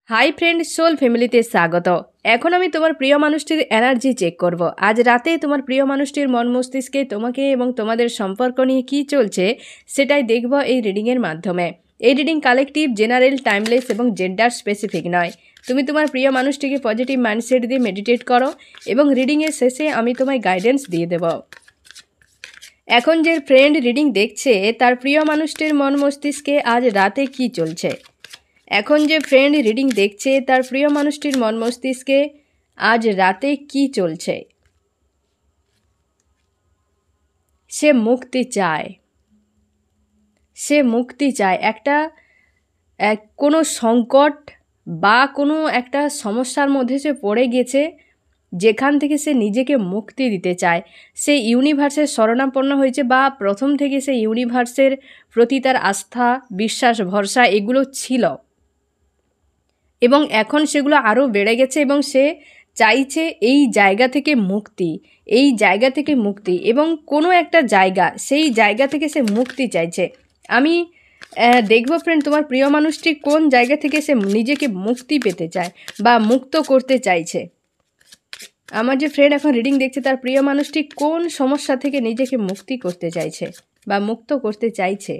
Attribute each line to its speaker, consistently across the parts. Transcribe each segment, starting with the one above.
Speaker 1: Hi friend, soul ফ্যামিলিতে স্বাগত। এখন আমি তোমার প্রিয় মানুষটির এনার্জি চেক করব। আজ রাতে তোমার প্রিয় মানুষটির মন মস্তিষ্কে তোমাকে এবং তোমাদের সম্পর্ক নিয়ে কী চলছে সেটাই দেখব এই রিডিংয়ের মাধ্যমে। এই রিডিং কালেকটিভ, জেনারেল, টাইমলেস এবং জেন্ডার স্পেসিফিক নয়। তুমি তোমার প্রিয় মানুষটিকে পজিটিভ মাইন্ডসেট দিয়ে মেডিটেট করো এবং রিডিংয়ের শেষে আমি তোমায় গাইডেন্স দিয়ে দেব। এখন যে ফ্রেন্ড রিডিং দেখছে তার প্রিয় মানুষটির মন মস্তিষ্কে আজ রাতে কী চলছে। এখন যে ফ্রেন্ড রিডিং দেখছে তার প্রিয় মানুষটির মন মস্তিষ্কে আজ রাতে কি চলছে। সে মুক্তি চায়, সে মুক্তি চায়। কোনো সংকট বা কোনো একটা সমস্যার মধ্যে সে পড়ে গেছে, যেখান থেকে সে নিজেকে মুক্তি দিতে চায়। সে ইউনিভার্সের শরণাপন্ন হয়েছে বা প্রথম থেকে সে ইউনিভার্সের প্রতি তার আস্থা, বিশ্বাস, ভরসা এগুলো ছিল এবং এখন সেগুলো আরও বেড়ে গেছে এবং সে চাইছে এই জায়গা থেকে মুক্তি, এই জায়গা থেকে মুক্তি এবং কোনো একটা জায়গা, সেই জায়গা থেকে সে মুক্তি চাইছে। আমি দেখব ফ্রেন্ড তোমার প্রিয় মানুষটি কোন জায়গা থেকে সে নিজেকে মুক্তি পেতে চায় বা মুক্ত করতে চাইছে। আমার যে ফ্রেন্ড এখন রিডিং দেখছে তার প্রিয় মানুষটি কোন সমস্যা থেকে নিজেকে মুক্তি করতে চাইছে বা মুক্ত করতে চাইছে।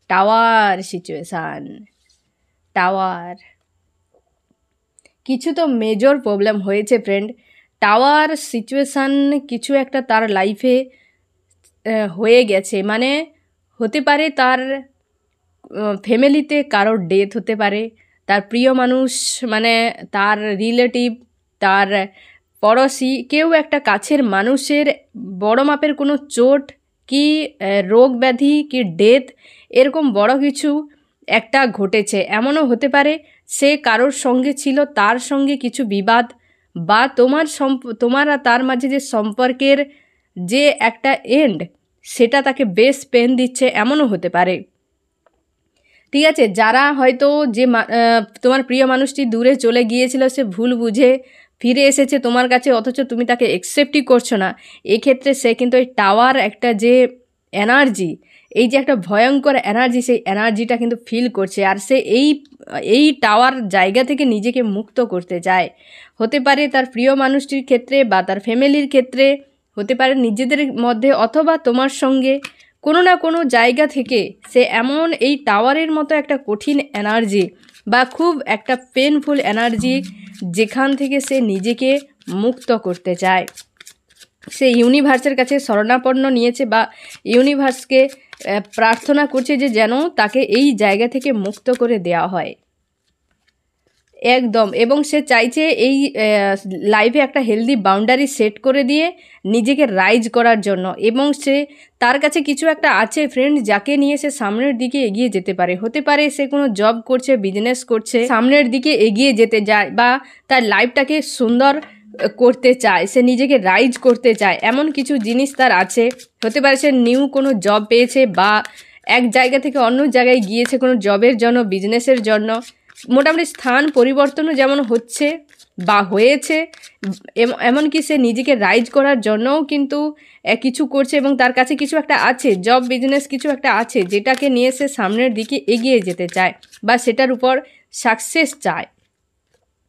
Speaker 1: Tower situation, tower. কিছু তো মেজর প্রবলেম হয়েছে ফ্রেন্ড। টাওয়ার সিচুয়েশান কিছু একটা তার লাইফে হয়ে গেছে, মানে হতে পারে তার ফ্যামিলিতে কারোর ডেথ হতে পারে, তার প্রিয় মানুষ মানে তার রিলেটিভ, তার পড়োশি, কেউ একটা কাছের মানুষের বড় মাপের কোনো চোট কি রোগ ব্যাধি কি ডেথ, এরকম বড় কিছু একটা ঘটেছে। এমনও হতে পারে সে কারোর সঙ্গে ছিল, তার সঙ্গে কিছু বিবাদ বা তোমার আর তার মাঝে যে সম্পর্কের যে একটা এন্ড সেটা তাকে বেশ পেন দিচ্ছে, এমনও হতে পারে। ঠিক আছে, যারা হয়তো যে তোমার প্রিয় মানুষটি দূরে চলে গিয়েছিল, সে ভুল বুঝে ফিরে এসেছে তোমার কাছে, অথচ তুমি তাকে অ্যাকসেপ্টই করছো না। এক্ষেত্রে সে কিন্তু এই টাওয়ার একটা যে এনার্জি, এই যে একটা ভয়ঙ্কর এনার্জি, সেই এনার্জিটা কিন্তু ফিল করছে আর সে এই টাওয়ার জায়গা থেকে নিজেকে মুক্ত করতে চায়। হতে পারে তার প্রিয় মানুষটির ক্ষেত্রে বা তার ফ্যামিলির ক্ষেত্রে, হতে পারে নিজেদের মধ্যে, অথবা তোমার সঙ্গে কোনো না কোনো জায়গা থেকে সে এমন এই টাওয়ারের মতো একটা কঠিন এনার্জি বা খুব একটা পেনফুল এনার্জি যেখান থেকে সে নিজেকে মুক্ত করতে চায়। সে ইউনিভার্সের কাছে শরণাপন্ন নিয়েছে বা ইউনিভার্সকে প্রার্থনা করছে যে যেন তাকে এই জায়গা থেকে মুক্ত করে দেওয়া হয় একদম। এবং সে চাইছে এই লাইফে একটা হেলদি বাউন্ডারি সেট করে দিয়ে নিজেকে রাইজ করার জন্য, এবং সে তার কাছে কিছু একটা আছে ফ্রেন্ড যাকে নিয়ে সে সামনের দিকে এগিয়ে যেতে পারে। হতে পারে সে কোনো জব করছে, বিজনেস করছে, সামনের দিকে এগিয়ে যেতে যায় বা তার লাইফটাকে সুন্দর করতে চায়, সে নিজেকে রাইজ করতে চায়, এমন কিছু জিনিস তার আছে। হতে পারে সে নিউ কোনো জব পেয়েছে বা এক জায়গা থেকে অন্য জায়গায় গিয়েছে কোনো জবের জন্য, বিজনেসের জন্য। মোটামুটি স্থান পরিবর্তনও যেমন হচ্ছে বা হয়েছে, এমনকি সে নিজেকে রাইজ করার জন্যও কিন্তু কিছু করছে এবং তার কাছে কিছু একটা আছে, জব বিজনেস কিছু একটা আছে যেটাকে নিয়ে সে সামনের দিকে এগিয়ে যেতে চায় বা সেটার উপর সাকসেস চায়,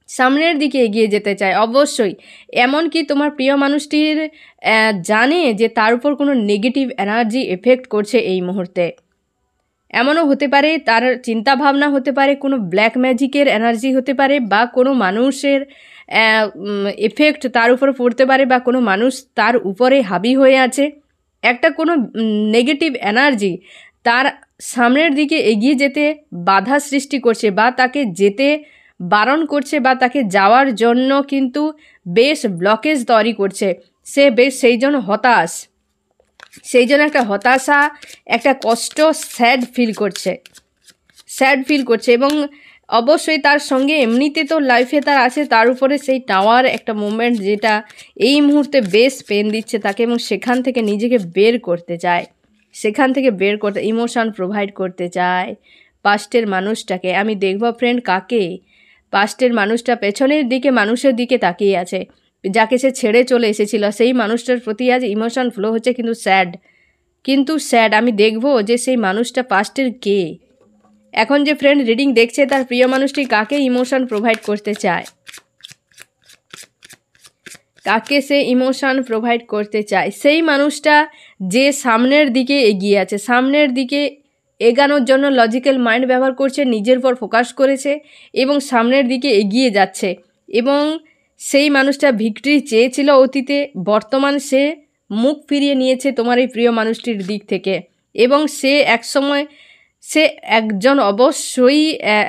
Speaker 1: সামনের দিকে এগিয়ে যেতে চায়। অবশ্যই এমনকি তোমার প্রিয় মানুষটির জানে যে তার উপর কোনো নেগেটিভ এনার্জি এফেক্ট করছে এই মুহূর্তে। এমনও হতে পারে তার চিন্তাভাবনা, হতে পারে কোনো ব্ল্যাক ম্যাজিকের এনার্জি হতে পারে বা কোনো মানুষের এফেক্ট তার উপর পড়তে পারে বা কোনো মানুষ তার উপরে হাবি হয়ে আছে। একটা কোনো নেগেটিভ এনার্জি তার সামনের দিকে এগিয়ে যেতে বাধা সৃষ্টি করছে বা তাকে যেতে বারণ করছে বা তাকে যাওয়ার জন্য কিন্তু বেশ ব্লকেজ তৈরি করছে। সে বেশ সেই জন্য হতাশ, সেই জন্য একটা হতাশা, একটা কষ্ট, স্যাড ফিল করছে এবং অবশ্যই তার সঙ্গে এমনিতে তো লাইফে তার আছে, তার উপরে সেই টাওয়ার একটা মুভমেন্ট যেটা এই মুহূর্তে বেশ পেন দিচ্ছে তাকে এবং সেখান থেকে নিজেকে বের করতে চায়, সেখান থেকে বের করতে ইমোশন প্রোভাইড করতে চায় পাস্টের মানুষটাকে। আমি দেখব ফ্রেন্ড কাকে, পাস্টের মানুষটা পেছনের দিকে মানুষের দিকে তাকিয়ে আছে, যাকে সে ছেড়ে চলে এসেছিল, সেই মানুষটার প্রতি আজ ইমোশন ফ্লো হচ্ছে কিন্তু স্যাড। আমি দেখব যে সেই মানুষটা পাস্টের কে। এখন যে ফ্রেন্ড রিডিং দেখছে তার প্রিয় মানুষটি কাকে ইমোশন প্রোভাইড করতে চায়, কাকে সে ইমোশন প্রোভাইড করতে চায়। সেই মানুষটা যে সামনের দিকে এগিয়ে আছে, সামনের দিকে এগানোর জন্য লজিক্যাল মাইন্ড ব্যবহার করছে, নিজের পর ফোকাস করেছে এবং সামনের দিকে এগিয়ে যাচ্ছে। এবং সেই মানুষটা ভিক্টরি চেয়েছিল অতীতে, বর্তমান সে মুখ ফিরিয়ে নিয়েছে তোমার এই প্রিয় মানুষটির দিক থেকে। এবং সে একসময় সে একজন অবশ্যই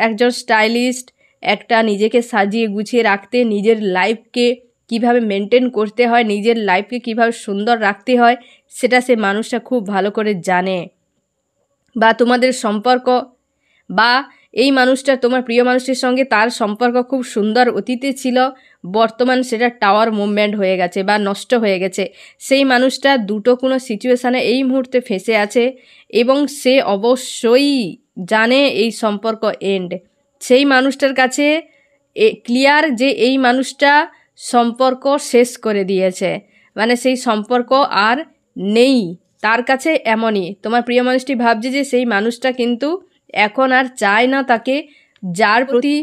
Speaker 1: একজন স্টাইলিস্ট, একটা নিজেকে সাজিয়ে গুছিয়ে রাখতে, নিজের লাইফকে কিভাবে মেনটেন করতে হয়, নিজের লাইফকে কিভাবে সুন্দর রাখতে হয় সেটা সে মানুষটা খুব ভালো করে জানে। বা তোমাদের সম্পর্ক বা এই মানুষটা তোমার প্রিয় মানুষটির সঙ্গে তার সম্পর্ক খুব সুন্দর অতীতে ছিল, বর্তমান সেটা টাওয়ার মুভমেন্ট হয়ে গেছে বা নষ্ট হয়ে গেছে। সেই মানুষটা দুটো কোনো সিচুয়েশানে এই মুহূর্তে ফেঁসে আছে এবং সে অবশ্যই জানে এই সম্পর্ক এন্ড। সেই মানুষটার কাছে ক্লিয়ার যে এই মানুষটা সম্পর্ক শেষ করে দিয়েছে, মানে সেই সম্পর্ক আর নেই তার কাছে। এমনই তোমার প্রিয় মানুষটি ভাবছে যে সেই মানুষটা কিন্তু এখন আর চায় না তাকে, যার প্রতি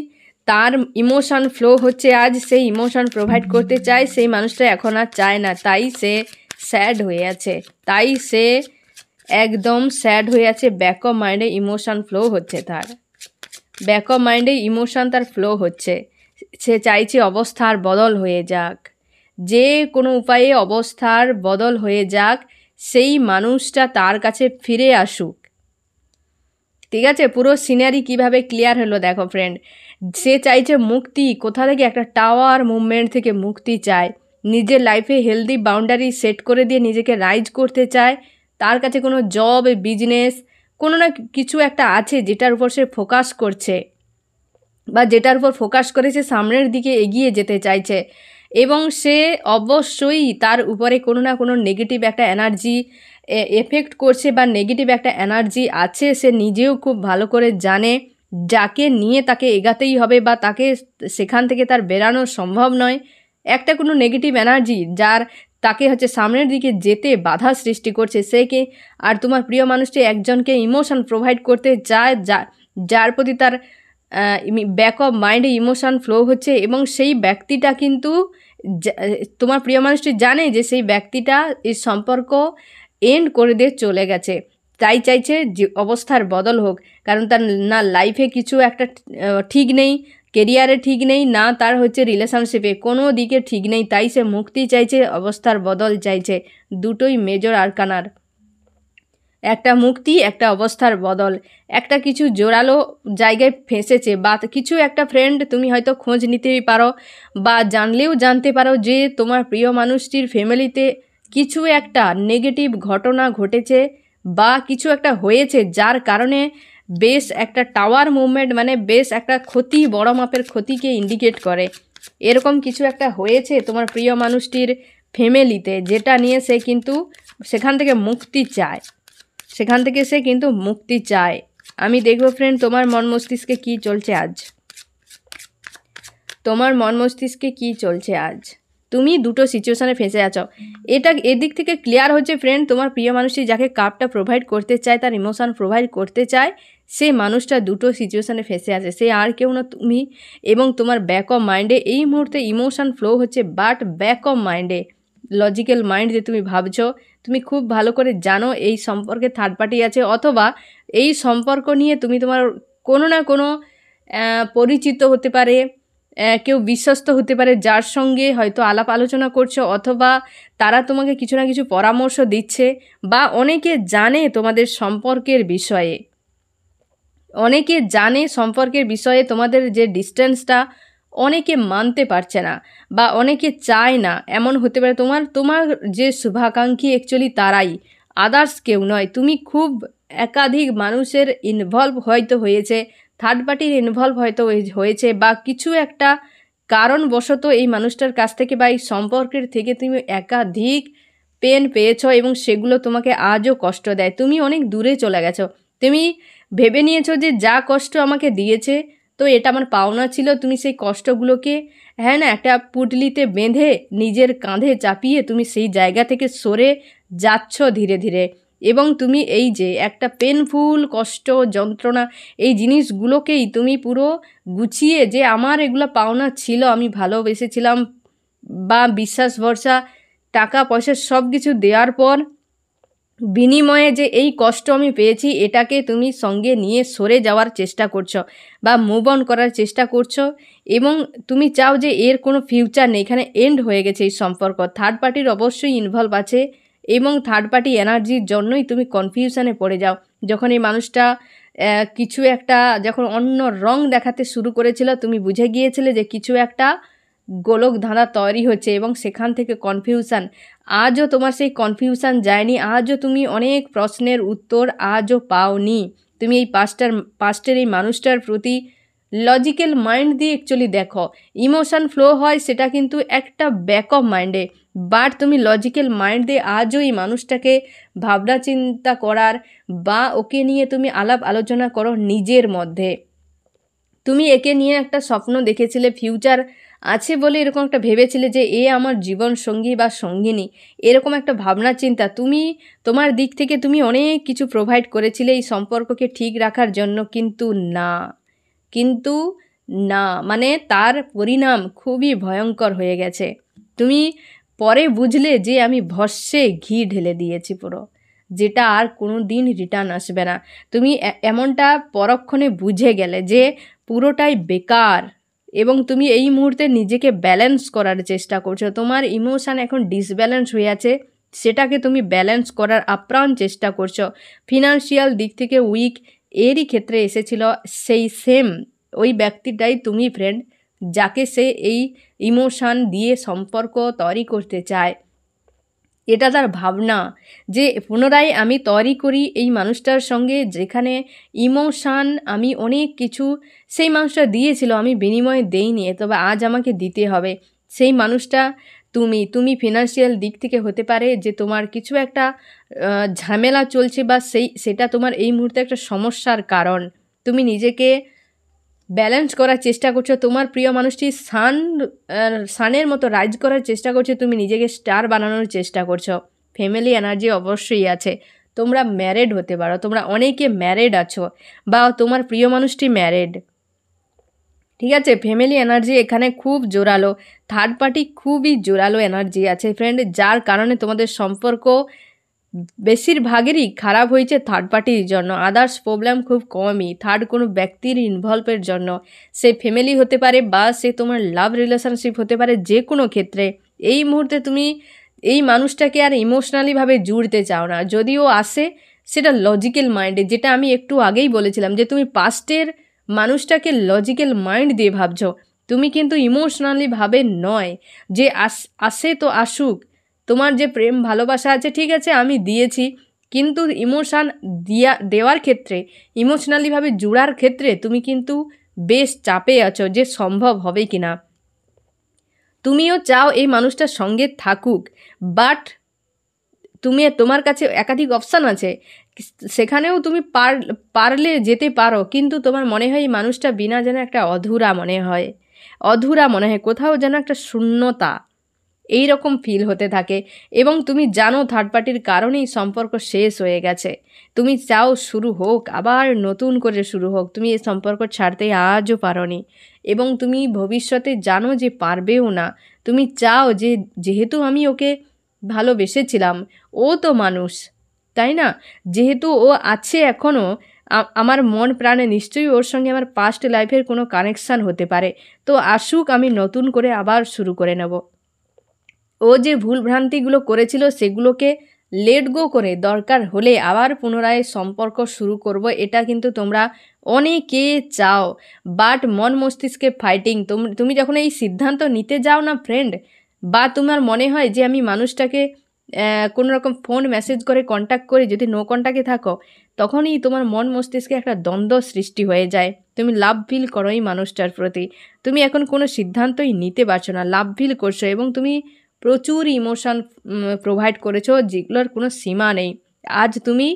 Speaker 1: তার ইমোশন ফ্লো হচ্ছে আজ, সেই ইমোশন প্রোভাইড করতে চায়, সেই মানুষটা এখন আর চায় না। তাই সে স্যাড হয়ে আছে, তাই সে একদম স্যাড হয়ে আছে। ব্যাক অফ মাইন্ডে ইমোশন ফ্লো হচ্ছে তার, ব্যাক অফ মাইন্ডে ইমোশন তার ফ্লো হচ্ছে। সে চাইছে অবস্থার বদল হয়ে যাক, যে কোনো উপায়ে অবস্থার বদল হয়ে যাক, সেই মানুষটা তার কাছে ফিরে আসুক। ঠিক আছে, পুরো সিনারি কিভাবে ক্লিয়ার হলো দেখো ফ্রেন্ড। সে চাইছে মুক্তি, কোথা থেকে? একটা টাওয়ার মুভমেন্ট থেকে মুক্তি চায়, নিজের লাইফে হেলদি বাউন্ডারি সেট করে দিয়ে নিজেকে রাইজ করতে চায়। তার কাছে কোনো জব, বিজনেস, কোনো না কিছু একটা আছে যেটার উপর সে ফোকাস করছে বা যেটার উপর ফোকাস করে সে সামনের দিকে এগিয়ে যেতে চাইছে। এবং সে অবশ্যই তার উপরে কোনো না কোনো নেগেটিভ একটা এনার্জি এফেক্ট করছে বা নেগেটিভ একটা এনার্জি আছে, সে নিজেও খুব ভালো করে জানে, যাকে নিয়ে তাকে এগাতেই হবে বা তাকে সেখান থেকে তার বেরানো সম্ভব নয়। একটা কোনো নেগেটিভ এনার্জি যার তাকে হচ্ছে সামনের দিকে যেতে বাধা সৃষ্টি করছে, সেকে। আর তোমার প্রিয় মানুষটি একজনকে ইমোশন প্রোভাইড করতে চায়, যার প্রতি তার ব্যাক অফ মাইন্ডে ইমোশন ফ্লো হচ্ছে। এবং সেই ব্যক্তিটা কিন্তু তোমার প্রিয় মানুষটি জানে যে সেই ব্যক্তিটা এই সম্পর্ক এন্ড করে দিয়ে চলে গেছে, তাই চাইছে যে অবস্থার বদল হোক। কারণ তার না লাইফে কিছু একটা ঠিক নেই, কেরিয়ারে ঠিক নেই, না তার হচ্ছে রিলেশনশিপে কোনো দিকে ঠিক নেই। তাই সে মুক্তি চাইছে, অবস্থার বদল চাইছে। দুটোই মেজর আরকানার, একটা মুক্তি, একটা অবস্থার বদল, একটা কিছু জোরালো জায়গায় ফেঁসেছে বা কিছু একটা ফ্রেন্ড তুমি হয়তো খোঁজ নিতেই পারো বা জানলেও জানতে পারো যে তোমার প্রিয় মানুষটির ফ্যামিলিতে কিছু একটা নেগেটিভ ঘটনা ঘটেছে বা কিছু একটা হয়েছে, যার কারণে বেশ একটা টাওয়ার মুভমেন্ট, মানে বেশ একটা ক্ষতি, বড় মাপের ক্ষতিকে ইন্ডিকেট করে। এরকম কিছু একটা হয়েছে তোমার প্রিয় মানুষটির ফ্যামিলিতে, যেটা নিয়ে সে কিন্তু সেখান থেকে মুক্তি চায়, সেখান থেকে সে কিন্তু মুক্তি চায়। আমি দেখব ফ্রেন্ড তোমার মন মস্তিষ্কে কী চলছে আজ, তোমার মন মস্তিষ্কে কী চলছে আজ। তুমি দুটো সিচুয়েশানে ফেঁসে আছো, এটা এদিক থেকে ক্লিয়ার হচ্ছে ফ্রেন্ড। তোমার প্রিয় মানুষটি যাকে কাপটা প্রোভাইড করতে চায়, তার ইমোশন প্রোভাইড করতে চায়, সেই মানুষটা দুটো সিচুয়েশানে ফেঁসে আছে। সে আর কেউ না তুমি। এবং তোমার ব্যাক অফ মাইন্ডে এই মুহূর্তে ইমোশন ফ্লো হচ্ছে, বাট ব্যাক অফ মাইন্ডে লজিক্যাল মাইন্ড যে তুমি ভাবছো, তুমি খুব ভালো করে জানো এই সম্পর্কে থার্ড পার্টি আছে, অথবা এই সম্পর্ক নিয়ে তুমি তোমার কোনো না কোনো পরিচিত হতে পারে, কেউ বিশ্বস্ত হতে পারে, যার সঙ্গে হয়তো আলাপ আলোচনা করছো, অথবা তারা তোমাকে কিছু না কিছু পরামর্শ দিচ্ছে, বা অনেকে জানে তোমাদের সম্পর্কের বিষয়ে, অনেকে জানে সম্পর্কের বিষয়ে তোমাদের যে ডিস্টেন্সটা অনেকে মানতে পারছে না বা অনেকে চায় না। এমন হতে পারে তোমার যে শুভাকাঙ্ক্ষী অ্যাকচুয়ালি তারাই, আদার্স কেউ নয়। তুমি খুব একাধিক মানুষের ইনভলভ হয়তো হয়েছে, থার্ড পার্টির ইনভলভ হয়তো হয়েছে, বা কিছু একটা কারণবশত এই মানুষটার কাছ থেকে বা এই সম্পর্কের থেকে তুমি একাধিক পেন পেয়েছো এবং সেগুলো তোমাকে আজও কষ্ট দেয়। তুমি অনেক দূরে চলে গেছো, তুমি ভেবে নিয়েছো যে যা কষ্ট আমাকে দিয়েছে তো এটা আমার পাওনা ছিল। তুমি সেই কষ্টগুলোকে হ্যাঁ না একটা পুটলিতে বেঁধে নিজের কাঁধে চাপিয়ে তুমি সেই জায়গা থেকে সরে যাচ্ছ ধীরে ধীরে। এবং তুমি এই যে একটা পেনফুল কষ্ট যন্ত্রণা এই জিনিসগুলোকেই তুমি পুরো গুছিয়ে যে আমার এগুলো পাওনা ছিল, আমি ভালোবেসেছিলাম বা বিশ্বাস ভরসা টাকা পয়সা সব কিছু দেওয়ার পর বিনিময়ে যে এই কষ্ট আমি পেয়েছি এটাকে তুমি সঙ্গে নিয়ে সরে যাওয়ার চেষ্টা করছো বা মুভ অন করার চেষ্টা করছো এবং তুমি চাও যে এর কোনো ফিউচার নেই, এখানে এন্ড হয়ে গেছে এই সম্পর্ক। থার্ড পার্টির অবশ্যই ইনভলভ আছে এবং থার্ড পার্টি এনার্জির জন্যই তুমি কনফিউশনে পড়ে যাও। যখন এই মানুষটা কিছু একটা যখন অন্য রং দেখাতে শুরু করেছিল তুমি বুঝে গিয়েছিলে যে কিছু একটা গোলক ধাঁধা তৈরি হচ্ছে এবং সেখান থেকে কনফিউশন। আজও তোমার সেই কনফিউশন যায়নি, আজও তুমি অনেক প্রশ্নের উত্তর আজও পাওনি। তুমি এই পাস্টের এই মানুষটার প্রতি লজিক্যাল মাইন্ড দিয়ে অ্যাকচুয়ালি দেখো, ইমোশন ফ্লো হয় সেটা কিন্তু একটা ব্যাক অফ মাইন্ডে, বাট তুমি লজিক্যাল মাইন্ড দিয়ে আজও এই মানুষটাকে ভাবনা চিন্তা করার বা ওকে নিয়ে তুমি আলাপ আলোচনা করো নিজের মধ্যে। তুমি একে নিয়ে একটা স্বপ্ন দেখেছিলে, ফিউচার আছে বলে এরকম একটা ভেবেছিলে যে এ আমার জীবন সঙ্গী বা সঙ্গিনী, এরকম একটা ভাবনা চিন্তা তুমি তোমার দিক থেকে তুমি অনেক কিছু প্রোভাইড করেছিলে এই সম্পর্ককে ঠিক রাখার জন্য, কিন্তু না, কিন্তু না, মানে তার পরিণাম খুবই ভয়ঙ্কর হয়ে গেছে। তুমি পরে বুঝলে যে আমি ভস্মে ঘি ঢেলে দিয়েছি পুরো, যেটা আর কোনো দিন রিটার্ন আসবে না। তুমি এমনটা পরক্ষণে বুঝে গেলে যে পুরোটাই বেকার এবং তুমি এই মুহূর্তে নিজেকে ব্যালেন্স করার চেষ্টা করছো। তোমার ইমোশান এখন ডিসব্যালেন্স হয়ে আছে, সেটাকে তুমি ব্যালেন্স করার আপ্রাণ চেষ্টা করছো। ফিনান্সিয়াল দিক থেকে উইক এরই ক্ষেত্রে এসেছিল সেই সেম ওই ব্যক্তিটাই তুমি ফ্রেন্ড, যাকে সে এই ইমোশান দিয়ে সম্পর্ক তৈরি করতে চায়। এটা তার ভাবনা যে পুনরায় আমি তৈরি করি এই মানুষটার সঙ্গে, যেখানে ইমোশান আমি অনেক কিছু সেই মানুষটা দিয়েছিল আমি বিনিময়ে দেইনি, তবে আজ আমাকে দিতে হবে। সেই মানুষটা তুমি ফিনান্সিয়াল দিক থেকে হতে পারে যে তোমার কিছু একটা ঝামেলা চলছে বা সেটা তোমার এই মুহূর্তে একটা সমস্যার কারণ। তুমি নিজেকে ব্যালেন্স করার চেষ্টা করছো, তোমার প্রিয় মানুষটি সানের মতো রাইজ করার চেষ্টা করছো, তুমি নিজেকে স্টার বানানোর চেষ্টা করছো। ফ্যামিলি এনার্জি অবশ্যই আছে, তোমরা ম্যারেড হতে পারো, তোমরা অনেকে ম্যারেড আছো বা তোমার প্রিয় মানুষটি ম্যারেড, ঠিক আছে। ফ্যামিলি এনার্জি এখানে খুব জোরালো, থার্ড পার্টি খুবই জোরালো এনার্জি আছে ফ্রেন্ড, যার কারণে তোমাদের সম্পর্ক বেশিরভাগেরই খারাপ হয়েছে থার্ড পার্টির জন্য। আদার্স প্রবলেম খুব কমই থার্ড কোনো ব্যক্তির ইনভলভের জন্য, সে ফ্যামিলি হতে পারে বা সে তোমার লাভ রিলেশনশিপ হতে পারে, যে কোনো ক্ষেত্রে এই মুহূর্তে তুমি এই মানুষটাকে আর ইমোশনালিভাবে জুড়তে চাও না। যদিও আসে সেটা লজিক্যাল মাইন্ডে, যেটা আমি একটু আগেই বলেছিলাম যে তুমি পাস্টের মানুষটাকে লজিক্যাল মাইন্ড দিয়ে ভাবছো, তুমি কিন্তু ইমোশনালিভাবে নয় যে আসে তো আসুক, তোমার যে প্রেম ভালোবাসা আছে ঠিক আছে আমি দিয়েছি, কিন্তু ইমোশান দেওয়ার ক্ষেত্রে ইমোশনালিভাবে জুড়ার ক্ষেত্রে তুমি কিন্তু বেশ চাপে আছো যে সম্ভব হবে কি না। তুমিও চাও এই মানুষটার সঙ্গে থাকুক, বাট তোমার কাছে একাধিক অপশান আছে, সেখানেও তুমি পারলে যেতে পারো, কিন্তু তোমার মনে হয় এই মানুষটা বিনা যেন একটা অধুরা মনে হয়, কোথাও যেন একটা শূন্যতা এই রকম ফিল হতে থাকে। এবং তুমি জানো থার্ড পার্টির কারণেই সম্পর্ক শেষ হয়ে গেছে, তুমি চাও শুরু হোক, আবার নতুন করে শুরু হোক, তুমি এই সম্পর্ক ছাড়তে আজও পারোনি এবং তুমি ভবিষ্যতে জানো যে পারবেও না। তুমি চাও যে যেহেতু আমি ওকে ভালোবেসেছিলাম, ও তো মানুষ তাই না, যেহেতু ও আছে এখনও আমার মন প্রাণে, নিশ্চয়ই ওর সঙ্গে আমার পাস্ট লাইফের কোনো কানেকশান হতে পারে, তো আসুক আমি নতুন করে আবার শুরু করে নেব। ও যে ভুলভ্রান্তিগুলো করেছিল সেগুলোকে লেট গো করে দরকার হলে আবার পুনরায় সম্পর্ক শুরু করব, এটা কিন্তু তোমরা অনেকে চাও, বাট মন মস্তিষ্কে ফাইটিং। তুমি যখন এই সিদ্ধান্ত নিতে যাও না ফ্রেন্ড, বা তোমার মনে হয় যে আমি মানুষটাকে কোনো রকম ফোন মেসেজ করে কন্ট্যাক্ট করে যদি নো কন্ট্যাক্টে থাকো, তখনই তোমার মন মস্তিষ্কে একটা দ্বন্দ্ব সৃষ্টি হয়ে যায়। তুমি লাভ ফিল করো এই মানুষটার প্রতি, তুমি এখন কোনো সিদ্ধান্তই নিতে পারছো না, লাভ ফিল করছো এবং তুমি প্রচুর ইমোশন প্রোভাইড করেছো যেগুলোর কোনো সীমা নেই। আজ তুমি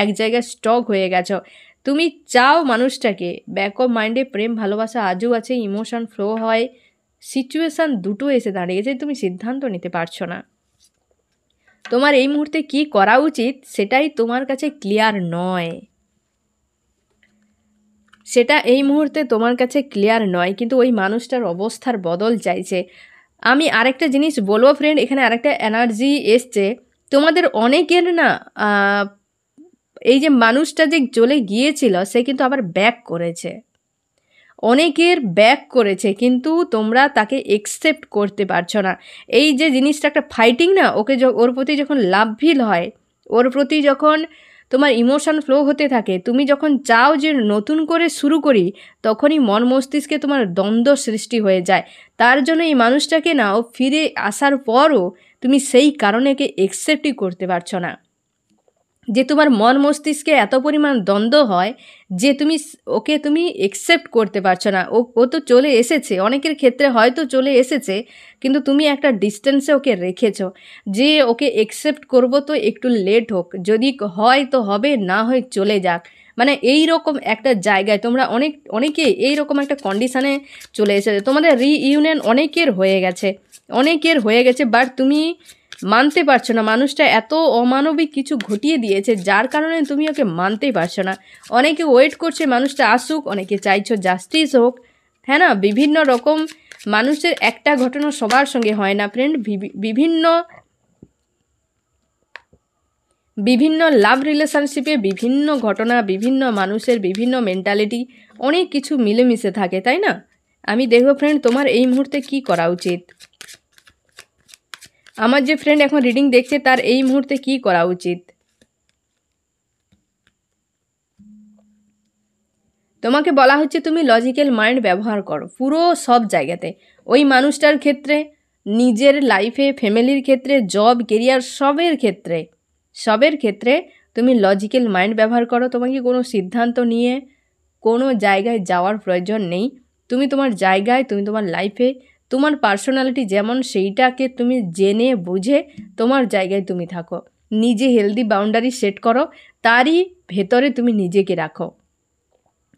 Speaker 1: এক জায়গায় স্টক হয়ে গেছো, তুমি চাও মানুষটাকে, ব্যাক অফ মাইন্ডে প্রেম ভালোবাসা আজও আছে, ইমোশন ফ্লো হয়, সিচুয়েশান দুটো এসে দাঁড়িয়েছে, তুমি সিদ্ধান্ত নিতে পারছো না। তোমার এই মুহূর্তে কি করা উচিত সেটাই তোমার কাছে ক্লিয়ার নয়, সেটা এই মুহূর্তে তোমার কাছে ক্লিয়ার নয়, কিন্তু ওই মানুষটার অবস্থার বদল চাইছে। আমি আরেকটা জিনিস বলবো ফ্রেন্ড, এখানে আরেকটা এনার্জি এসছে তোমাদের অনেকের না। এই যে মানুষটা যে চলে গিয়েছিল সে কিন্তু আবার ব্যাক করেছে, অনেকের ব্যাক করেছে, কিন্তু তোমরা তাকে একসেপ্ট করতে পারছো না। এই যে জিনিসটা একটা ফাইটিং না, ওর প্রতি যখন লাভ ফিল হয়, ওর প্রতি যখন তোমার ইমোশন ফ্লো হতে থাকে, তুমি যখন চাও যে নতুন করে শুরু করি, তখনই মন মস্তিষ্কে তোমার দ্বন্দ্ব সৃষ্টি হয়ে যায়। তার জন্য এই মানুষটাকে না ও ফিরে আসার পরও তুমি সেই কারণে একে একসেপ্টই করতে পারছো না, যে তোমার মন মস্তিষ্কে এত পরিমাণ দ্বন্দ্ব হয় যে ওকে তুমি একসেপ্ট করতে পারছো না। ও তো চলে এসেছে, অনেকের ক্ষেত্রে হয়তো চলে এসেছে, কিন্তু তুমি একটা ডিস্টেন্সে ওকে রেখেছো যে ওকে একসেপ্ট করব তো একটু লেট হোক, যদি হয় তো হবে, না হয় চলে যাক। মানে এই রকম একটা জায়গায় তোমরা অনেকে এই রকম একটা কন্ডিশানে চলে এসেছে। তোমাদের রিইউনিয়ন অনেকের হয়ে গেছে, বাট তুমি মানতে পারছো না। মানুষটা এত অমানবিক কিছু ঘটিয়ে দিয়েছে যার কারণে তুমি ওকে মানতেই পারছো না। অনেকে ওয়েট করছে মানুষটা আসুক, অনেকে চাইছো জাস্টিস হোক, হ্যাঁ না, বিভিন্ন রকম মানুষের একটা ঘটনা সবার সঙ্গে হয় না ফ্রেন্ড। বিভিন্ন লাভ রিলেশনশিপে বিভিন্ন ঘটনা, বিভিন্ন মানুষের বিভিন্ন মেন্টালিটি, অনেক কিছু মিলেমিশে থাকে, তাই না? আমি দেখবো ফ্রেন্ড তোমার এই মুহূর্তে কি করা উচিত। আমার যে ফ্রেন্ড এখন রিডিং দেখছে তার এই মুহূর্তে কি করা উচিত। তোমাকে বলা হচ্ছে তুমি লজিক্যাল মাইন্ড ব্যবহার করো পুরো সব জায়গাতে। ওই মানুষটার ক্ষেত্রে, নিজের লাইফে, ফ্যামিলির ক্ষেত্রে, জব, কেরিয়ার, সবের ক্ষেত্রে তুমি লজিক্যাল মাইন্ড ব্যবহার করো। তোমাকে কোনো সিদ্ধান্ত নিয়ে কোনো জায়গায় যাওয়ার প্রয়োজন নেই। তুমি তোমার জায়গায়, তুমি তোমার লাইফে, তোমার পার্সোনালিটি যেমন সেইটাকে তুমি জেনে বুঝে তোমার জায়গায় তুমি থাকো। নিজে হেলদি বাউন্ডারি সেট করো, তারই ভেতরে তুমি নিজেকে রাখো,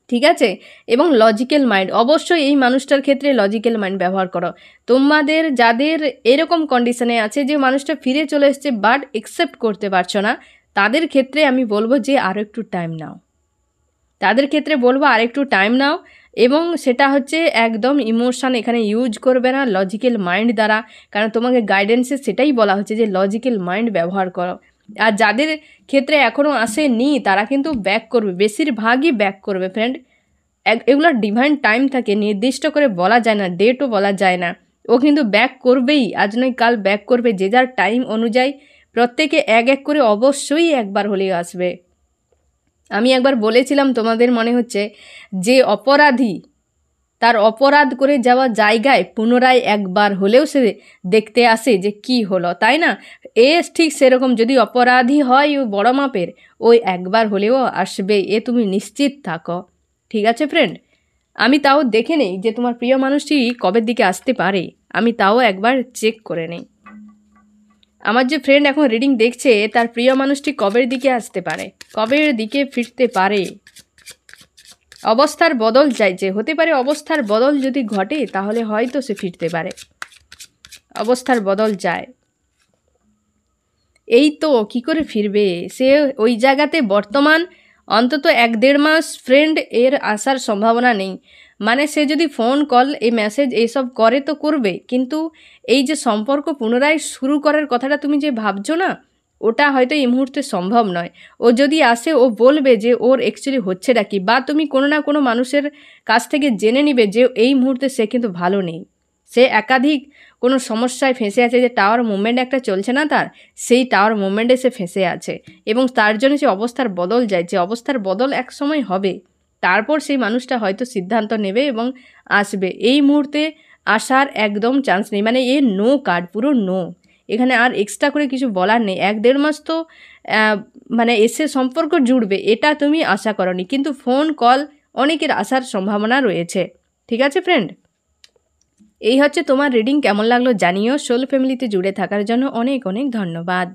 Speaker 1: ঠিক আছে? এবং লজিক্যাল মাইন্ড, অবশ্যই এই মানুষটার ক্ষেত্রে লজিক্যাল মাইন্ড ব্যবহার করো। তোমাদের যাদের এরকম কন্ডিশনে আছে যে মানুষটা ফিরে চলে এসছে বাট একসেপ্ট করতে পারছো না, তাদের ক্ষেত্রে আমি বলবো যে আরও একটু টাইম নাও, এবং সেটা হচ্ছে একদম ইমোশন এখানে ইউজ করবে না, লজিক্যাল মাইন্ড দ্বারা। কারণ তোমাকে গাইডেন্সে সেটাই বলা হচ্ছে যে লজিক্যাল মাইন্ড ব্যবহার করো। আর যাদের ক্ষেত্রে এখনও আসেনি তারা কিন্তু ব্যাক করবে, বেশিরভাগই ব্যাক করবে ফ্রেন্ড। এগুলোর ডিভাইন টাইম থাকে, নির্দিষ্ট করে বলা যায় না, ডেটও বলা যায় না। ও কিন্তু ব্যাক করবেই, আজ নয় কাল ব্যাক করবে। যে যার টাইম অনুযায়ী প্রত্যেকে এক এক করে অবশ্যই একবার হলেও আসবে। আমি একবার বলেছিলাম, তোমাদের মনে হচ্ছে, যে অপরাধী তার অপরাধ করে যাওয়া জায়গায় পুনরায় একবার হলেও সে দেখতে আসে যে কি হলো, তাই না? ঠিক সেরকম যদি অপরাধী হয় ও বড় মাপের, ওই একবার হলেও আসবে, তুমি নিশ্চিত থাকো, ঠিক আছে ফ্রেন্ড? আমি তাও দেখে নেই যে তোমার প্রিয় মানুষটি কবের দিকে আসতে পারে, আমি তাও একবার চেক করে নেই। আমার যে ফ্রেন্ড এখন রিডিং দেখছে তার প্রিয় মানুষটি কবের দিকে আসতে পারে, কবের দিকে ফিরতে পারে। অবস্থার বদল চাইছে, হতে পারে অবস্থার বদল যদি ঘটে তাহলে হয়তো সে ফিরতে পারে। অবস্থার বদল চায়, এই তো কি করে ফিরবে সে ওই জায়গাতে বর্তমান অন্তত 1-1.5 মাস ফ্রেন্ড এর আসার সম্ভাবনা নেই। মানে সে যদি ফোন কল, এই মেসেজ এইসব করে তো করবে, কিন্তু এই যে সম্পর্ক পুনরায় শুরু করার কথাটা তুমি যে ভাবছো না, ওটা হয়তো এই মুহূর্তে সম্ভব নয়। ও যদি আসে ও বলবে যে ওর অ্যাকচুয়ালি হচ্ছেটা কি, বা তুমি কোনো না কোনো মানুষের কাছ থেকে জেনে নিবে যে এই মুহূর্তে সে কিন্তু ভালো নেই, সে একাধিক কোনো সমস্যায় ফেঁসে আছে, যে টাওয়ার মুভমেন্ট একটা চলছে না তার, সেই টাওয়ার মুভমেন্টে সে ফেঁসে আছে, এবং তার জন্য সে অবস্থার বদল চাইছে। অবস্থার বদল এক সময় হবে, তারপর সেই মানুষটা হয়তো সিদ্ধান্ত নেবে এবং আসবে। এই মুহূর্তে আসার একদম চান্স নেই, মানে নো কার্ড, পুরো নো। এখানে আর এক্সট্রা করে কিছু বলার নেই। 1-1.5 মাস তো মানে এসে সম্পর্ক জুড়বে, এটা তুমি আশা করনি, কিন্তু ফোন কল অনেকের আসার সম্ভাবনা রয়েছে, ঠিক আছে ফ্রেন্ড? এই হচ্ছে তোমার রিডিং। কেমন লাগলো জানিও। সোল ফ্যামিলিতে জুড়ে থাকার জন্য অনেক অনেক ধন্যবাদ।